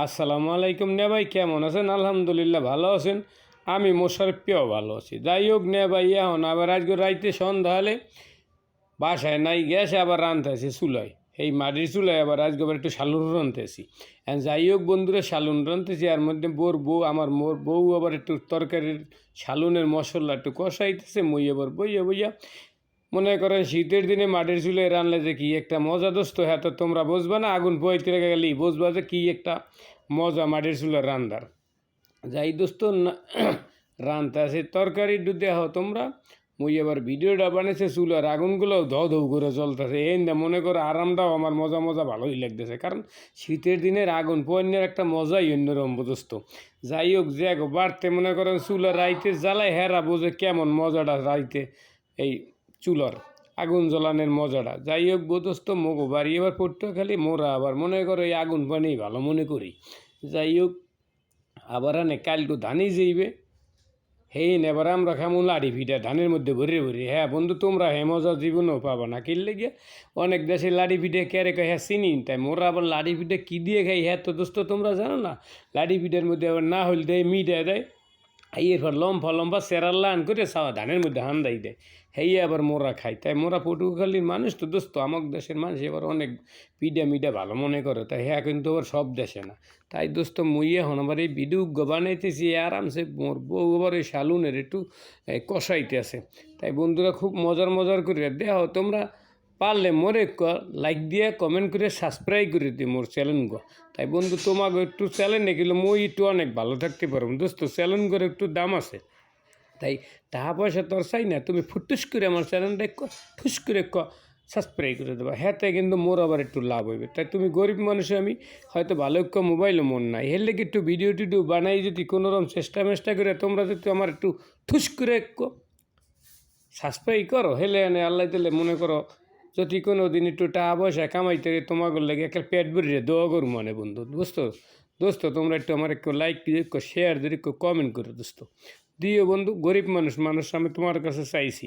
আসসালামু আলাইকুম নে ভাই, কেমন আছেন? আলহামদুলিল্লাহ ভালো আছেন। আমি মোশারফিও ভালো আছি। যাই হোক নে ভাই, এখন আবার আজকে রাইতে সন্ধ্যা হলে বাসায় নাই গ্যাসে আবার রাঁধতেছি চুলায়, এই মাটির চুলায় আবার আজকে আবার একটু শালুন রাঁধতেছি। যাই হোক বন্ধুরা, শালুন রাঁধতেছি, আর মধ্যে মোর বউ আবার একটু তরকারির শালুনের মশলা একটু কষাইতেছে, মই আবার বইয়া বইয়া মনে করেন শীতের দিনে মাটির চুলায় রানলে যে কি একটা মজা দোস্ত, হ্যাঁ তো তোমরা বুঝবা না, আগুন পোয়াইতে গেলেই বুঝবা যে কি একটা মজা মাটির চুলার রান্দার। যাই দোস্ত না, রানতে আছে তরকারি একটু দেহ তোমরা। মুই এবার ভিডিওটা বানিয়েছে, চুলার আগুনগুলো ধৌ ধৌ করে জ্বলতেছে, এই না মনে করো আরামটাও আমার মজা মজা ভালোই লাগতেছে, কারণ শীতের দিনের আগুন পোয়াইনের একটা মজাই অন্যরকম দোস্ত। যাই হোক যে বাড়তে মনে করেন চুলার রাইতে জ্বালায়, হেরা বোঝে কেমন মজাটা রাইতে এই চুলার আগুন জ্বলানোর মজাটা। যাই হোক দোস্ত, মোগো বাড়ি এবার পটুয়াখালী, মোরা আবার মনে করো এই আগুন পানি ভালো মনে করি। যাই হোক আবার আনে কালকে ধানই যাইবে, এবার আমরা খামু লাড়ি পিঠা ধানের মধ্যে ভরে ভরে। হ্যাঁ বন্ধু, তোমরা হে মজা জীবনেও পাবা না, কিনলে গিয়ে অনেক দেশে লাড়ি পিঠে কেড়ে কয় হ্যাঁ চিনি, তাই মোরা আবার লাড়ি পিঠে কী দিয়ে খাই হ্যাঁ তো দোস্ত তোমরা জানো না। লাড়ি পিঠের মধ্যে আবার না হইল দেয় মিঠা দেয়, এরপর লম্ফা লম্ফা সেরার লান করে সাওয়া ধানের মধ্যে হান্দাই দেয়, আবার মোরা খাই। তাই মোরা পটুয়াখালীর মানুষ তো দোস্ত, আমার দেশের মানুষ এবার অনেক পিঠা মিঠা ভালো মনে করে, তাই হ্যাঁ কিন্তু আবার সব দেশে না। তাই দোস্ত মুই এখন আবার এই ভিডিও বানাইতেছি আরামসে, মোর বউ আবার এই শালুনের একটু কষাইতে আছে। তাই বন্ধুরা খুব মজার মজার করে দেহ তোমরা, পারলে মোরে লাইক দিয়ে কমেন্ট করে সাবস্ক্রাইব করে দিই মোর চ্যানেলগো। তাই বন্ধু তোমাকে একটু চ্যানেল গেলে মই একটু অনেক ভালো থাকতে পারবো দোস্ত, চ্যানেল করে একটু দাম আছে। তাই টাকা পয়সা তোর চাই না, তুমি ফুটুস করে আমার চ্যানেলটা ঠুস করে সাবস্ক্রাইব করে দেবা, হ্যাঁ কিন্তু মোর আবার একটু লাভ হইবে। তাই তুমি গরিব মানুষ, আমি হয়তো ভালো একটু মোবাইলও মন নাই, হেললে কি একটু ভিডিও টিডিও বানাই যদি কোনোরকম চেষ্টা মেষ্টা করে তোমরা যদি আমার একটু ঠুস করে সাবস্ক্রাইব করো, হেলে আনে আল্লাহ দিলে মনে করো যদি কোনো দিন একটু টাকা পয়সা কামাইতে তোমাকে লাগে একটা পেট ভরিয়ে দোয়া করু মানে বন্ধু দোস্ত। দোস্ত তোমরা একটু আমার একটু লাইক দিয়ে একটু শেয়ার দিয়ে একটু কমেন্ট করো দোস্ত, দিও বন্ধু, গরিব মানুষ আমি তোমার কাছে চাইছি।